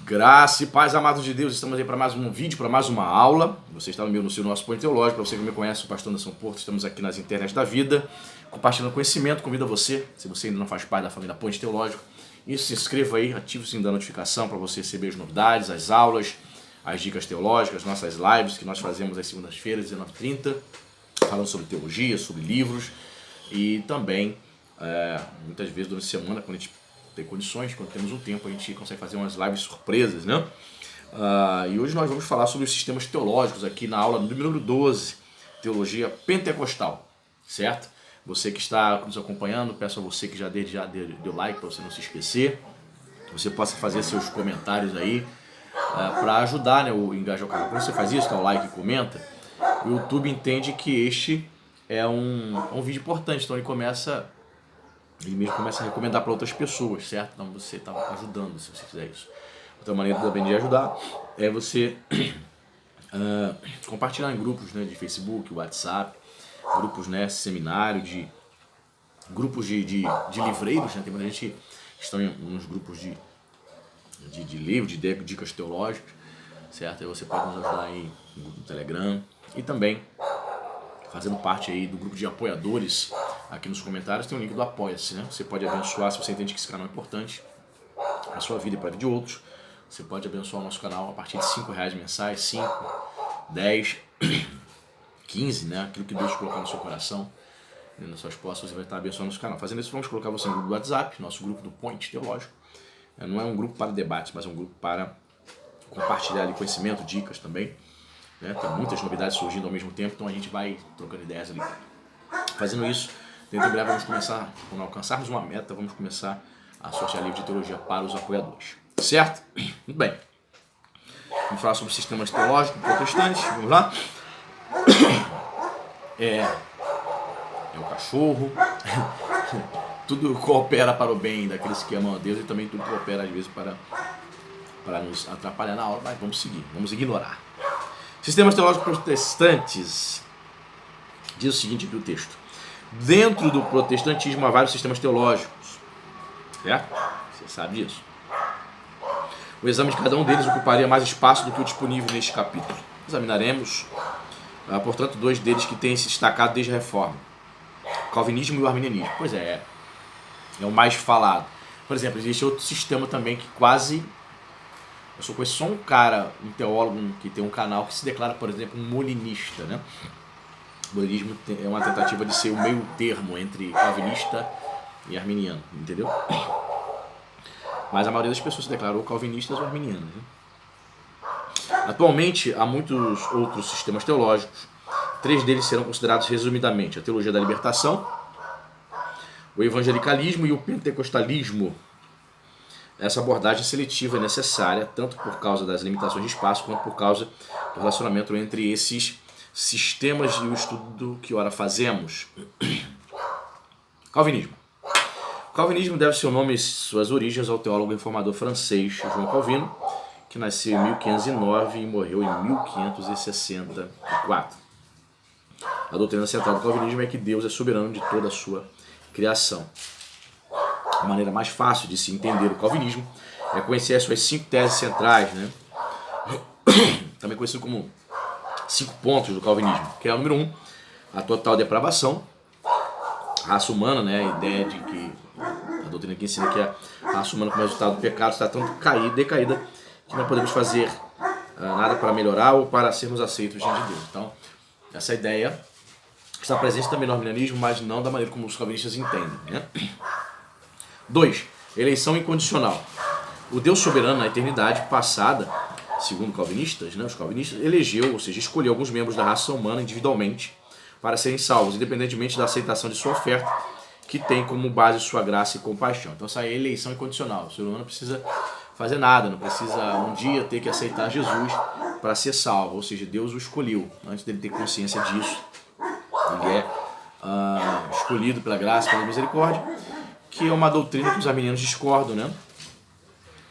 Graça e paz, amados de Deus, estamos aí para mais um vídeo, para mais uma aula. Você está no nosso Ponto Teológico, para você que me conhece, sou o pastor Anderson Porto, estamos aqui nas internet da vida, compartilhando conhecimento. Convido a você, se você ainda não faz parte da família Ponto Teológico, e se inscreva aí, ative o sininho da notificação para você receber as novidades, as aulas, as dicas teológicas, nossas lives que nós fazemos às segundas-feiras, 19h30, falando sobre teologia, sobre livros e também, muitas vezes durante a semana, quando a gente tem condições, quando temos um tempo, a gente consegue fazer umas lives surpresas, né? E hoje nós vamos falar sobre os sistemas teológicos aqui na aula número 12, Teologia Pentecostal, certo? Você que está nos acompanhando, peço a você que já deu like para você não se esquecer, você possa fazer seus comentários aí para ajudar, né, o engajar o canal. Quando você faz isso, dá o like e comenta, o YouTube entende que este é um vídeo importante, então ele mesmo começa a recomendar para outras pessoas, certo? Então você está ajudando se você fizer isso. Outra maneira também de ajudar é você compartilhar em grupos, né, de Facebook, WhatsApp, grupos, né, seminário, grupos de livreiros, né? Tem muita gente que estão em uns grupos de livros, de dicas teológicas, certo? Aí você pode nos ajudar aí no grupo do Telegram e também fazendo parte aí do grupo de apoiadores. Aqui nos comentários tem o link do Apoia-se, né? Você pode abençoar, se você entende que esse canal é importante para a sua vida e para a vida de outros. Você pode abençoar o nosso canal a partir de R$5 mensais, 5, 10, 15, né? Aquilo que Deus colocar no seu coração, nas suas postas, você vai estar abençoando o nosso canal. Fazendo isso, vamos colocar você no grupo do WhatsApp, nosso grupo do Point Teológico. Não é um grupo para debates, mas é um grupo para compartilhar ali conhecimento, dicas também. Né? Tem muitas novidades surgindo ao mesmo tempo, então a gente vai trocando ideias ali. Fazendo isso, dentro de breve vamos começar, quando alcançarmos uma meta, vamos começar a sortear livro de teologia para os apoiadores. Certo? Muito bem. Vamos falar sobre sistemas teológicos protestantes. Vamos lá? É o cachorro. Tudo coopera para o bem daqueles que amam a Deus e também tudo coopera às vezes para nos atrapalhar na aula, mas vamos seguir, vamos ignorar. Sistemas teológicos protestantes. Diz o seguinte aqui o texto: dentro do protestantismo há vários sistemas teológicos, certo? Você sabe disso. O exame de cada um deles ocuparia mais espaço do que o disponível neste capítulo. Examinaremos, portanto, dois deles que têm se destacado desde a Reforma: o calvinismo e o arminianismo. Pois é o mais falado. Por exemplo, existe outro sistema também que quase... Eu só conheço só um cara, um teólogo que tem um canal que se declara, por exemplo, um molinista, né? O molinismo é uma tentativa de ser o meio termo entre calvinista e arminiano, entendeu? Mas a maioria das pessoas se declarou calvinistas ou arminianas, né? Atualmente, há muitos outros sistemas teológicos. 3 deles serão considerados resumidamente: a teologia da libertação, o evangelicalismo e o pentecostalismo. Essa abordagem seletiva é necessária tanto por causa das limitações de espaço quanto por causa do relacionamento entre esses sistemas e o estudo que ora fazemos. Calvinismo. O calvinismo deve seu nome e suas origens ao teólogo reformador francês João Calvino, que nasceu em 1509 e morreu em 1564. A doutrina central do calvinismo é que Deus é soberano de toda a sua criação. A maneira mais fácil de se entender o calvinismo é conhecer as suas 5 teses centrais, né? Também conhecido como 5 pontos do calvinismo, que é o número 1, a total depravação, a raça humana, né? A ideia de que a doutrina que ensina que a raça humana, como resultado do pecado, está tão decaída que não podemos fazer nada para melhorar ou para sermos aceitos diante de Deus. Então, essa ideia está presente também no arminianismo, mas não da maneira como os calvinistas entendem, né? 2. Eleição incondicional. O Deus soberano na eternidade passada, segundo calvinistas, né, os calvinistas, elegeu, ou seja, escolheu alguns membros da raça humana individualmente para serem salvos, independentemente da aceitação de sua oferta, que tem como base sua graça e compaixão. Então essa é a eleição incondicional. O ser humano não precisa fazer nada, não precisa um dia ter que aceitar Jesus para ser salvo, ou seja, Deus o escolheu, antes dele ter consciência disso. Ele é escolhido pela graça, pela misericórdia, que é uma doutrina que os arminianos discordam, né?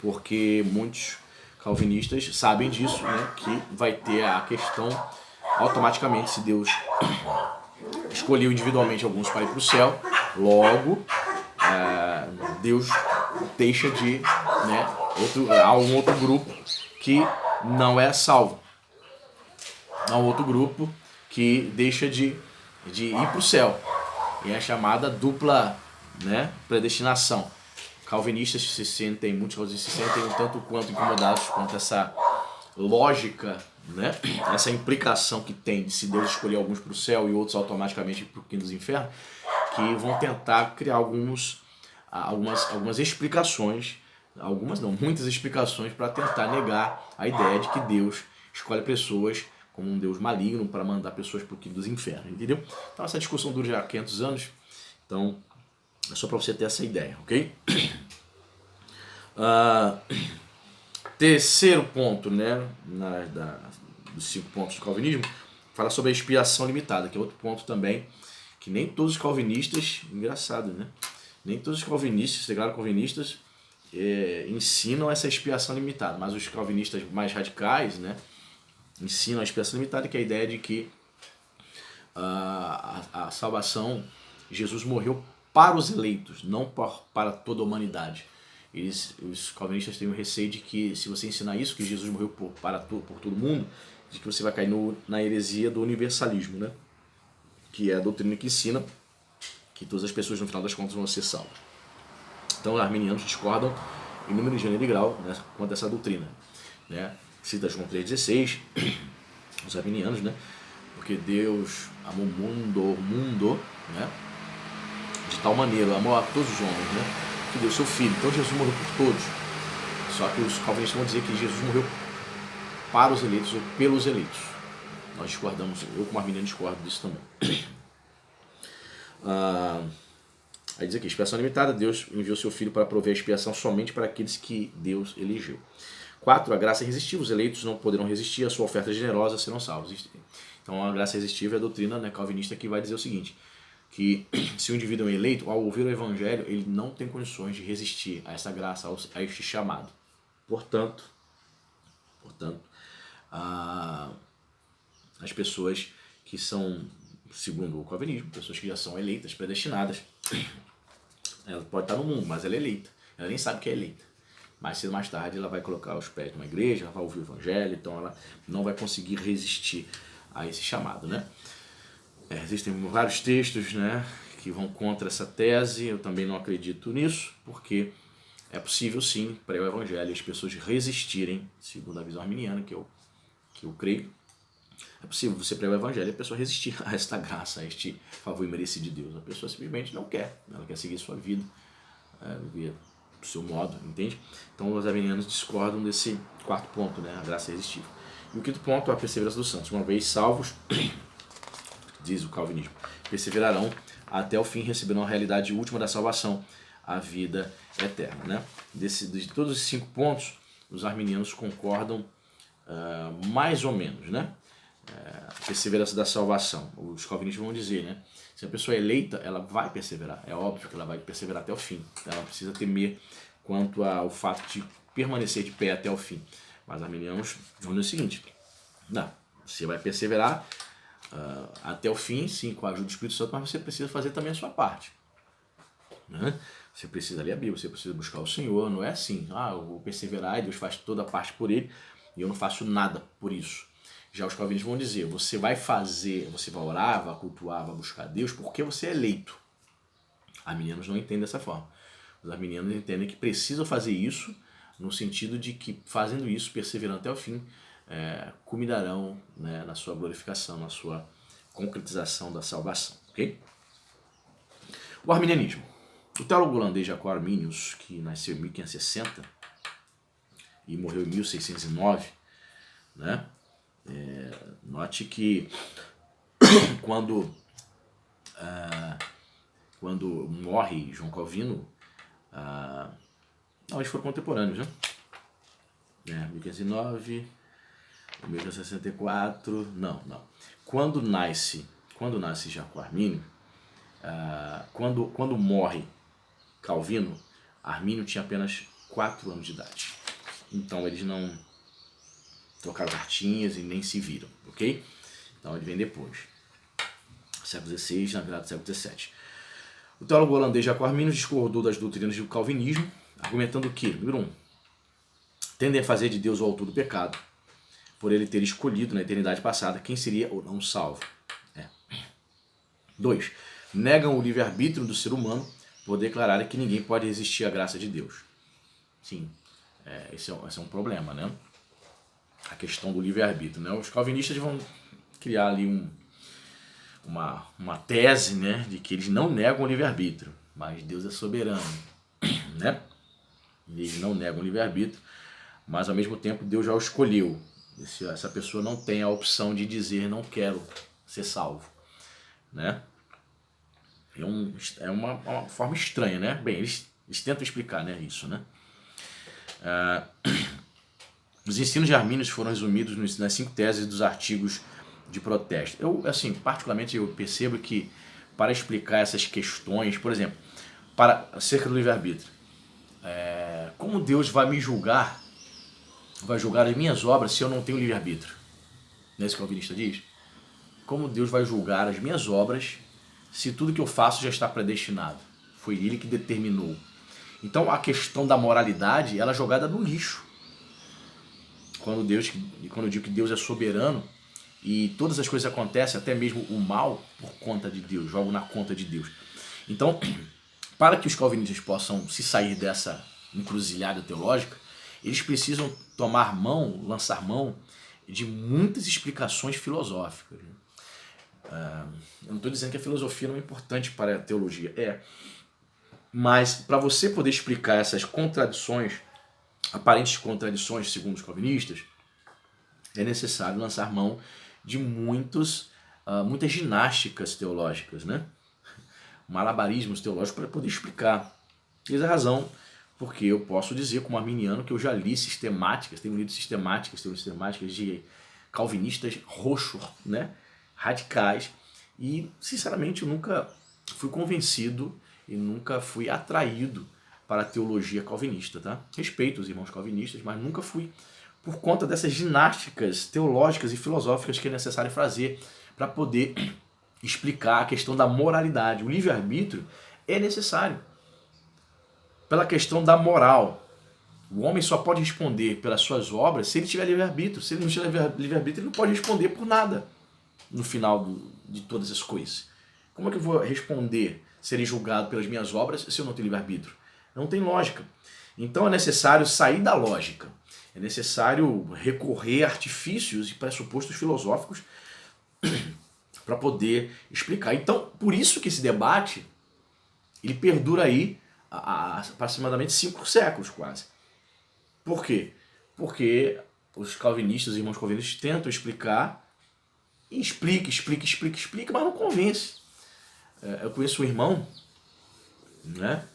Porque muitos calvinistas sabem disso, né? Que vai ter a questão automaticamente, se Deus escolheu individualmente alguns para ir para o céu, logo Deus deixa de, né, há um outro grupo que não é salvo. Há um outro grupo que deixa de ir para o céu. E é a chamada dupla, né, predestinação. Calvinistas muitos calvinistas se sentem um tanto quanto incomodados quanto essa lógica, né, essa implicação que tem de se Deus escolher alguns para o céu e outros automaticamente para o quinto dos infernos, que vão tentar criar algumas explicações, muitas explicações para tentar negar a ideia de que Deus escolhe pessoas como um Deus maligno para mandar pessoas para o quinto dos infernos, entendeu? Então essa discussão dura já 500 anos, então é só para você ter essa ideia, ok? Terceiro ponto, né, dos 5 pontos do calvinismo, fala sobre a expiação limitada, que é outro ponto também, que nem todos os calvinistas, engraçado, né? Nem todos os calvinistas, calvinistas, ensinam essa expiação limitada, mas os calvinistas mais radicais, né, ensinam a expiação limitada, que é a ideia de que a salvação, Jesus morreu para os eleitos, não para toda a humanidade. Os calvinistas têm o receio de que, se você ensinar isso, que Jesus morreu por todo mundo, de que você vai cair na heresia do universalismo, né? Que é a doutrina que ensina que todas as pessoas, no final das contas, vão ser salvas. Então, os arminianos discordam em número, gênero e grau, né, quanto a essa doutrina, né? Cita João 3,16, os arminianos, né? Porque Deus amou o mundo, né, de tal maneira, amou a todos os homens, né, que deu seu filho. Então Jesus morreu por todos. Só que os calvinistas vão dizer que Jesus morreu para os eleitos ou pelos eleitos. Nós discordamos, eu como arminiano discordo disso também. Aí diz aqui, expiação limitada, Deus enviou seu filho para prover a expiação somente para aqueles que Deus elegeu. 4. A graça é irresistível, os eleitos não poderão resistir, a sua oferta generosa serão salvos. Então a graça irresistível é a doutrina, né, calvinista, que vai dizer o seguinte, que se o indivíduo é eleito, ao ouvir o evangelho, ele não tem condições de resistir a essa graça, a este chamado. Portanto, as pessoas que são, segundo o calvinismo, pessoas que já são eleitas, predestinadas, ela pode estar no mundo, mas ela é eleita. Ela nem sabe que é eleita. Mais cedo ou mais tarde ela vai colocar os pés numa igreja, ela vai ouvir o evangelho, então ela não vai conseguir resistir a esse chamado, né? Existem vários textos, né, que vão contra essa tese. Eu também não acredito nisso, porque é possível sim, pregar o evangelho, as pessoas resistirem, segundo a visão arminiana, que eu creio. É possível você pregar o evangelho e a pessoa resistir a esta graça, a este favor imerecido de Deus. A pessoa simplesmente não quer, ela quer seguir sua vida, viver do seu modo, entende? Então os arminianos discordam desse 4º ponto, né, a graça irresistível. E o 5º ponto é a perseverança dos santos. Uma vez salvos, diz o calvinismo, perseverarão até o fim, receberão a realidade última da salvação, a vida eterna, né? De todos os 5 pontos, os arminianos concordam mais ou menos, né? Perseverança da salvação. Os calvinistas vão dizer, né? Se a pessoa é eleita, ela vai perseverar. É óbvio que ela vai perseverar até o fim. Ela não precisa temer quanto ao fato de permanecer de pé até o fim. Mas os arminianos vão dizer o seguinte: não, você vai perseverar até o fim, sim, com a ajuda do Espírito Santo, mas você precisa fazer também a sua parte, né? Você precisa ler a Bíblia, você precisa buscar o Senhor. Não é assim, eu vou perseverar e Deus faz toda a parte por ele e eu não faço nada por isso. Já os calvinistas vão dizer, você vai orar, vai cultuar, vai buscar Deus porque você é eleito. Arminianos não entendem dessa forma. Os arminianos entendem que precisam fazer isso no sentido de que, fazendo isso, perseverando até o fim, culminarão, né, na sua glorificação, na sua concretização da salvação. Okay? O arminianismo. O teólogo holandês Jacob Arminius, que nasceu em 1560 e morreu em 1609, né? Note que quando morre João Calvino, eles foram contemporâneos, né? 1509, 1564, não. Quando nasce Jacob Armínio, quando morre Calvino, Armínio tinha apenas 4 anos de idade. Então eles não trocaram cartinhas e nem se viram, ok? Então ele vem depois, século XVI, na virada do século XVII. O teólogo holandês Jacob Arminius discordou das doutrinas do calvinismo, argumentando que, número 1, tendem a fazer de Deus o autor do pecado, por ele ter escolhido na eternidade passada quem seria ou não salvo. 2. Negam o livre-arbítrio do ser humano por declararem que ninguém pode resistir à graça de Deus. Sim, esse é um problema, né? A questão do livre-arbítrio, né? Os calvinistas vão criar ali uma tese, né, de que eles não negam o livre-arbítrio, mas Deus é soberano, né? Eles não negam o livre-arbítrio, mas ao mesmo tempo Deus já o escolheu. Essa pessoa não tem a opção de dizer não quero ser salvo, né? É uma forma estranha, né? Bem, eles tentam explicar, né, isso, né? Os ensinos de Arminius foram resumidos nas 5 teses dos artigos de protesto. Eu, assim, particularmente eu percebo que para explicar essas questões, por exemplo, acerca do livre-arbítrio, como Deus vai me julgar, vai julgar as minhas obras se eu não tenho livre-arbítrio? Não é isso que o calvinista diz? Como Deus vai julgar as minhas obras se tudo que eu faço já está predestinado? Foi Ele que determinou. Então a questão da moralidade, ela é jogada no lixo. Quando eu digo que Deus é soberano e todas as coisas acontecem, até mesmo o mal, por conta de Deus, jogo na conta de Deus. Então, para que os calvinistas possam se sair dessa encruzilhada teológica, eles precisam lançar mão de muitas explicações filosóficas. Eu não estou dizendo que a filosofia não é importante para a teologia, mas para você poder explicar essas contradições, aparentes contradições segundo os calvinistas, é necessário lançar mão de muitas ginásticas teológicas, né? Malabarismos teológicos para poder explicar. Eis a razão porque eu posso dizer como arminiano que eu já li tenho lido sistemáticas de calvinistas roxos, né? Radicais, e sinceramente eu nunca fui convencido e nunca fui atraído para a teologia calvinista, tá? Respeito os irmãos calvinistas, mas nunca fui por conta dessas ginásticas teológicas e filosóficas que é necessário fazer para poder explicar a questão da moralidade. O livre-arbítrio é necessário pela questão da moral. O homem só pode responder pelas suas obras se ele tiver livre-arbítrio. Se ele não tiver livre-arbítrio, ele não pode responder por nada no final de todas as coisas. Como é que eu vou responder, serei julgado pelas minhas obras, se eu não tenho livre-arbítrio? Não tem lógica. Então é necessário sair da lógica. É necessário recorrer a artifícios e pressupostos filosóficos para poder explicar. Então, por isso que esse debate ele perdura aí há aproximadamente 5 séculos quase. Por quê? Porque os calvinistas, os irmãos calvinistas tentam explicar e explica, mas não convence. Eu conheço um irmão, né?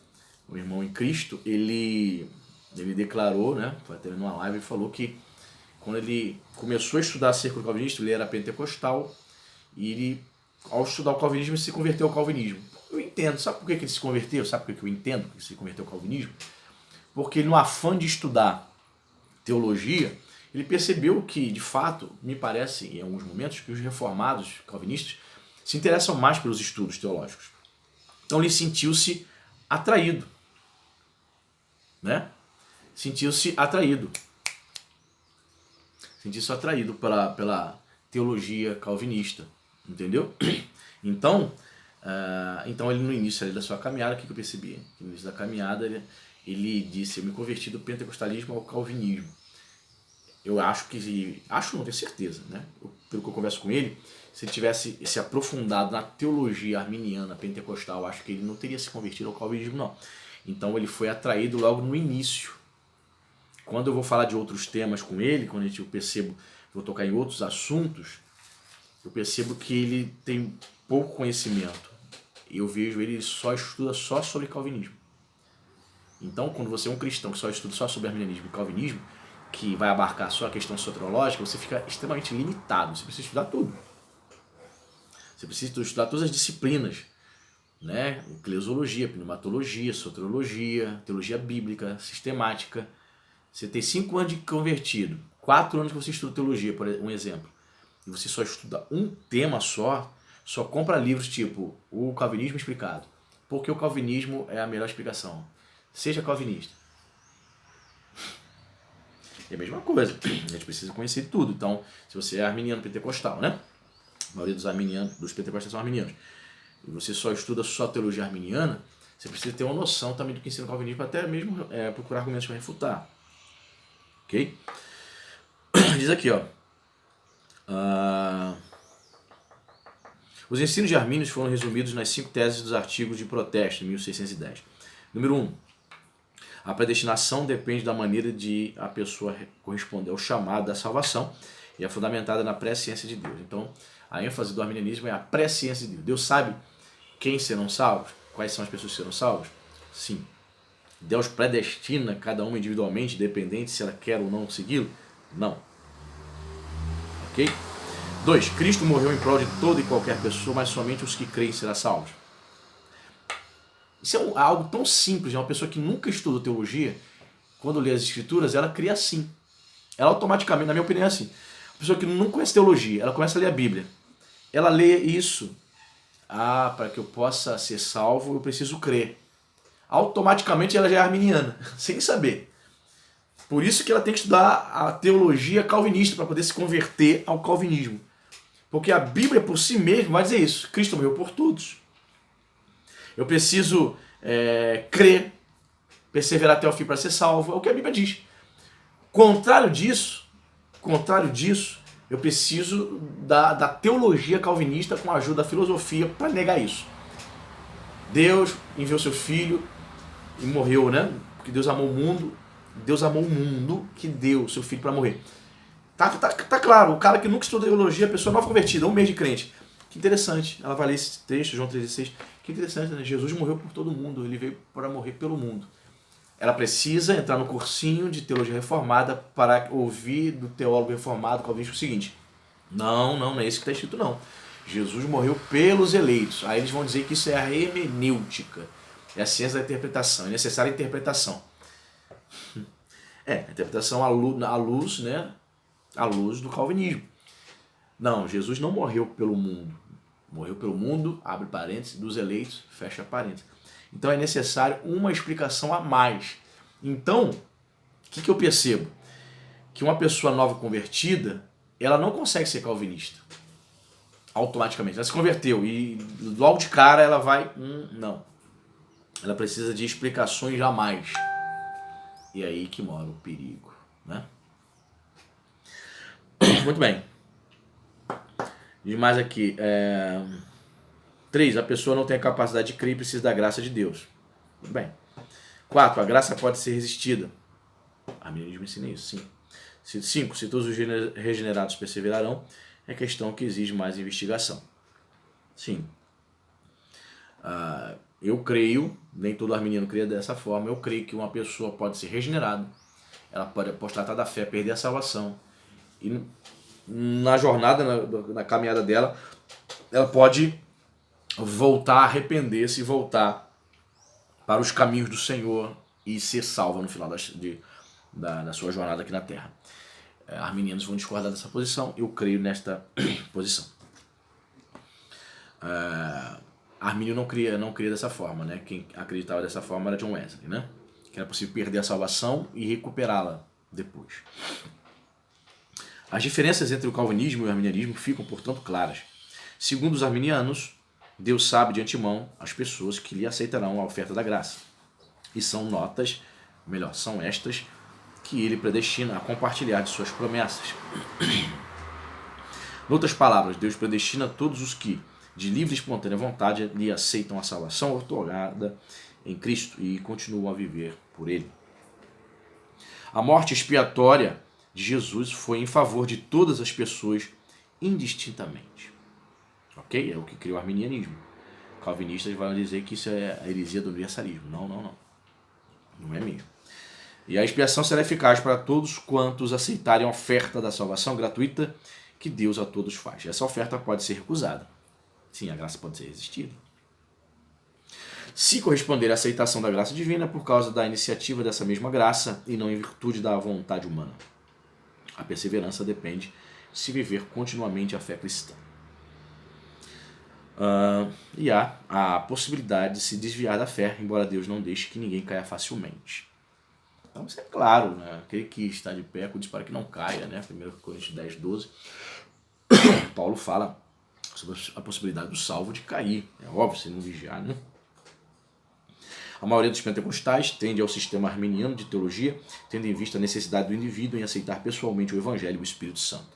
O irmão em Cristo, ele declarou, né? Foi até numa live e falou que quando ele começou a estudar acerca do calvinismo, ele era pentecostal e ele, ao estudar o calvinismo, ele se converteu ao calvinismo. Eu entendo, sabe por que ele se converteu? Sabe por que eu entendo que ele se converteu ao calvinismo? Porque no afã de estudar teologia, ele percebeu que, de fato, me parece, em alguns momentos, que os reformados calvinistas se interessam mais pelos estudos teológicos. Então ele sentiu-se atraído, né? Sentiu-se atraído pela teologia calvinista, entendeu? Então ele no início ali da sua caminhada, o que eu percebi? No início da caminhada ele disse: eu me converti do pentecostalismo ao calvinismo. Eu acho não tenho certeza, né? Pelo que eu converso com ele, se ele tivesse se aprofundado na teologia arminiana pentecostal, acho que ele não teria se convertido ao calvinismo, não. Então ele foi atraído logo no início. Quando eu vou falar de outros temas com ele, quando eu percebo, vou tocar em outros assuntos, eu percebo que ele tem pouco conhecimento. Eu vejo ele estuda só sobre calvinismo. Então, quando você é um cristão que só estuda só sobre arminianismo e calvinismo, que vai abarcar só a questão soteriológica, você fica extremamente limitado. Você precisa estudar tudo. Você precisa estudar todas as disciplinas, né? Eclesiologia, pneumatologia, soteriologia, teologia bíblica, sistemática. Você tem 5 anos de convertido, 4 anos que você estuda teologia, por um exemplo, e você só estuda um tema só compra livros tipo O Calvinismo Explicado. Porque o calvinismo é a melhor explicação. Seja calvinista. É a mesma coisa, a gente precisa conhecer tudo. Então, se você é arminiano pentecostal, né? A maioria dos arminianos, dos pentecostais são arminianos, e você só estuda só teologia arminiana, você precisa ter uma noção também do que ensina o calvinismo, para até mesmo procurar argumentos para refutar. Ok? Diz aqui, ó. Os ensinos de Arminius foram resumidos nas 5 teses dos artigos de protesto, em 1610. Número 1. A predestinação depende da maneira de a pessoa corresponder ao chamado da salvação e é fundamentada na presciência de Deus. Então, a ênfase do arminianismo é a presciência de Deus. Deus sabe quem serão salvos? Quais são as pessoas que serão salvas? Sim. Deus predestina cada uma individualmente, independente se ela quer ou não segui-lo? Não. Ok? 2. Cristo morreu em prol de toda e qualquer pessoa, mas somente os que creem serão salvos. Isso é algo tão simples. Uma pessoa que nunca estudou teologia, quando lê as escrituras, ela cria assim. Ela automaticamente, na minha opinião, é assim. A pessoa que não conhece teologia, ela começa a ler a Bíblia. Ela lê isso. Para que eu possa ser salvo, eu preciso crer. Automaticamente ela já é arminiana, sem saber. Por isso que ela tem que estudar a teologia calvinista para poder se converter ao calvinismo. Porque a Bíblia por si mesma vai dizer isso. Cristo morreu por todos. Eu preciso crer, perseverar até o fim para ser salvo. É o que a Bíblia diz. Contrário disso, eu preciso da teologia calvinista com a ajuda da filosofia para negar isso. Deus enviou seu filho e morreu, né? Porque Deus amou o mundo. Deus amou o mundo que deu seu filho para morrer. Tá claro, o cara que nunca estudou teologia, a pessoa nova convertida, 1 mês de crente. Que interessante. Ela vai ler esse texto, João 3,16. Que interessante, né? Jesus morreu por todo mundo, ele veio para morrer pelo mundo. Ela precisa entrar no cursinho de teologia reformada para ouvir do teólogo reformado calvinista o seguinte: não é isso que está escrito não. Jesus morreu pelos eleitos. Aí eles vão dizer que isso é a hermenêutica, é a ciência da interpretação, é necessária interpretação. A interpretação à luz, né? À luz do calvinismo. Não, Jesus não morreu pelo mundo. Morreu pelo mundo, abre parênteses, dos eleitos, fecha parênteses. Então é necessário uma explicação a mais. Então, o que eu percebo? Que uma pessoa nova convertida, ela não consegue ser calvinista. Automaticamente. Ela se converteu e logo de cara ela vai... não. Ela precisa de explicações a mais. E é aí que mora o perigo, né? Muito bem. Diz mais aqui. 3. A pessoa não tem a capacidade de crer e precisa da graça de Deus. Muito bem. 4. A graça pode ser resistida. A arminianismo ensina isso, sim. 5. Se todos os regenerados perseverarão, é questão que exige mais investigação. Sim. Eu creio, nem todo arminiano crê dessa forma, eu creio que uma pessoa pode ser regenerada, ela pode apostatar da fé, perder a salvação, e na jornada, na caminhada dela, ela pode voltar, arrepender-se e voltar para os caminhos do Senhor e ser salva no final da sua jornada aqui na Terra. Arminianos vão discordar dessa posição, eu creio nesta posição. Armínio não cria dessa forma, né? Quem acreditava dessa forma era John Wesley, né? Que era possível perder a salvação e recuperá-la depois. As diferenças entre o calvinismo e o arminianismo ficam, portanto, claras. Segundo os arminianos, Deus sabe de antemão as pessoas que lhe aceitarão a oferta da graça. E são estas que ele predestina a compartilhar de suas promessas. Em outras palavras, Deus predestina todos os que, de livre e espontânea vontade, lhe aceitam a salvação outorgada em Cristo e continuam a viver por ele. A morte expiatória de Jesus foi em favor de todas as pessoas indistintamente. Ok? É o que criou o arminianismo. Calvinistas vão dizer que isso é a heresia do universalismo. Não. Não é mesmo. E a expiação será eficaz para todos quantos aceitarem a oferta da salvação gratuita que Deus a todos faz. Essa oferta pode ser recusada. Sim, a graça pode ser resistida. Se corresponder à aceitação da graça divina por causa da iniciativa dessa mesma graça e não em virtude da vontade humana. A perseverança depende de se viver continuamente a fé cristã. E há a possibilidade de se desviar da fé, embora Deus não deixe que ninguém caia facilmente. Então isso é claro, né? Aquele que está de pé, cuide para que não caia, né? 1 Coríntios 10, 12. Paulo fala sobre a possibilidade do salvo de cair. É óbvio, se não vigiar, né? A maioria dos pentecostais tende ao sistema arminiano de teologia, tendo em vista a necessidade do indivíduo em aceitar pessoalmente o Evangelho e o Espírito Santo.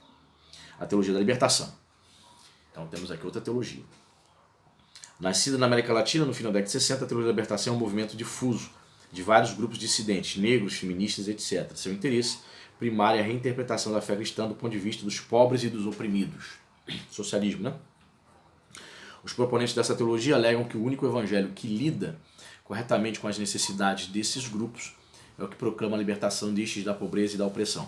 A teologia da libertação. Então temos aqui outra teologia. Nascida na América Latina no final da década de 60, a teologia da libertação é um movimento difuso de vários grupos dissidentes, negros, feministas, etc. Seu interesse primário é a reinterpretação da fé cristã do ponto de vista dos pobres e dos oprimidos. Socialismo, né? Os proponentes dessa teologia alegam que o único evangelho que lida corretamente com as necessidades desses grupos é o que proclama a libertação destes da pobreza e da opressão.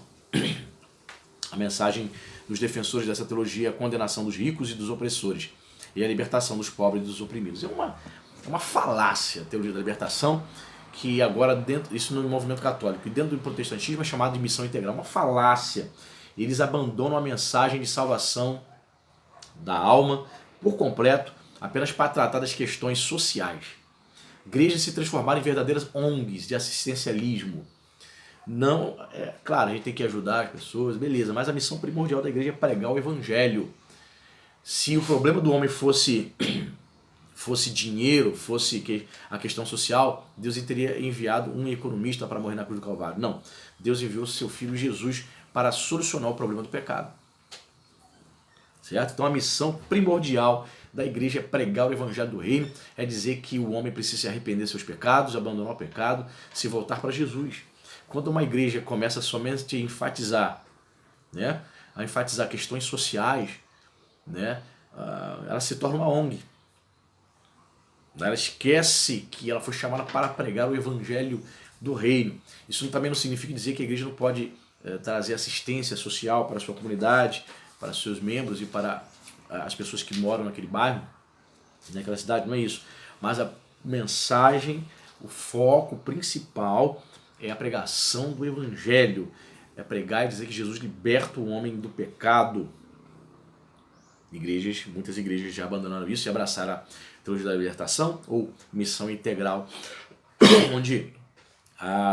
A mensagem dos defensores dessa teologia é a condenação dos ricos e dos opressores e a libertação dos pobres e dos oprimidos. É uma falácia a teologia da libertação, que agora, isso no movimento católico, e dentro do protestantismo é chamado de missão integral. Uma falácia. Eles abandonam a mensagem de salvação da alma por completo, apenas para tratar das questões sociais. Igrejas se transformaram em verdadeiras ONGs de assistencialismo. Não, claro, a gente tem que ajudar as pessoas, beleza, mas a missão primordial da igreja é pregar o evangelho. Se o problema do homem fosse dinheiro, fosse a questão social, Deus teria enviado um economista para morrer na cruz do Calvário. Não, Deus enviou seu filho Jesus para solucionar o problema do pecado. Certo? Então a missão primordial da igreja é pregar o evangelho do reino, é dizer que o homem precisa se arrepender dos seus pecados, abandonar o pecado, se voltar para Jesus. Quando uma igreja começa somente a enfatizar questões sociais, né, ela se torna uma ONG. Ela esquece que ela foi chamada para pregar o evangelho do reino. Isso também não significa dizer que a igreja não pode trazer assistência social para a sua comunidade, para seus membros e para as pessoas que moram naquele bairro, naquela cidade, não é isso. Mas a mensagem, o foco principal é a pregação do evangelho. É pregar e dizer que Jesus liberta o homem do pecado. Muitas igrejas já abandonaram isso e abraçaram a teologia da libertação ou missão integral, onde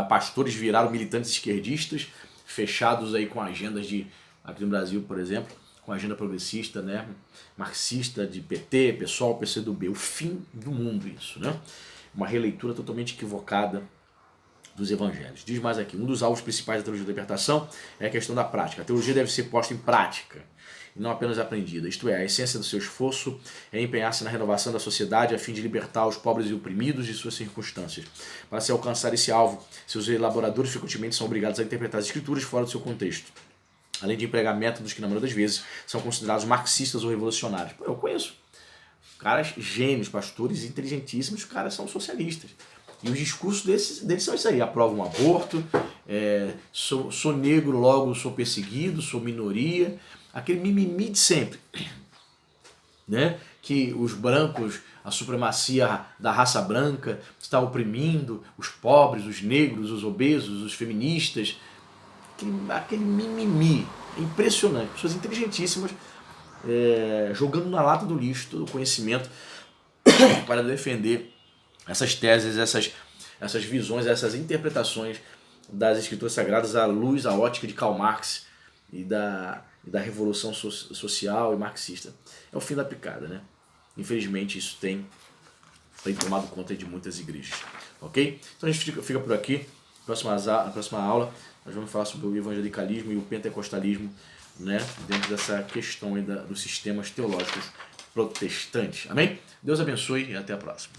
pastores viraram militantes esquerdistas, fechados aí com agendas aqui no Brasil, por exemplo, com agenda progressista, né, marxista, de PT, PSOL, PCdoB. O fim do mundo isso, né? Uma releitura totalmente equivocada dos evangelhos. Diz mais aqui, um dos alvos principais da teologia da libertação é a questão da prática. A teologia deve ser posta em prática e não apenas aprendida. Isto é, a essência do seu esforço é empenhar-se na renovação da sociedade a fim de libertar os pobres e oprimidos de suas circunstâncias. Para se alcançar esse alvo, seus elaboradores frequentemente são obrigados a interpretar as escrituras fora do seu contexto, além de empregar métodos que na maioria das vezes são considerados marxistas ou revolucionários. Eu conheço caras gênios, pastores inteligentíssimos, os caras são socialistas. E os discursos deles são isso aí: aprovam um aborto, sou negro, logo sou perseguido, sou minoria. Aquele mimimi de sempre, né? Que os brancos, a supremacia da raça branca está oprimindo os pobres, os negros, os obesos, os feministas. Aquele mimimi impressionante. Pessoas inteligentíssimas jogando na lata do lixo todo o conhecimento para defender essas teses, essas visões, essas interpretações das escrituras sagradas à luz, à ótica de Karl Marx e da revolução social e marxista. É o fim da picada, né? Infelizmente isso tem tomado conta de muitas igrejas. Ok? Então a gente fica por aqui. Na próxima aula nós vamos falar sobre o evangelicalismo e o pentecostalismo, né? Dentro dessa questão aí dos sistemas teológicos protestantes. Amém? Deus abençoe e até a próxima.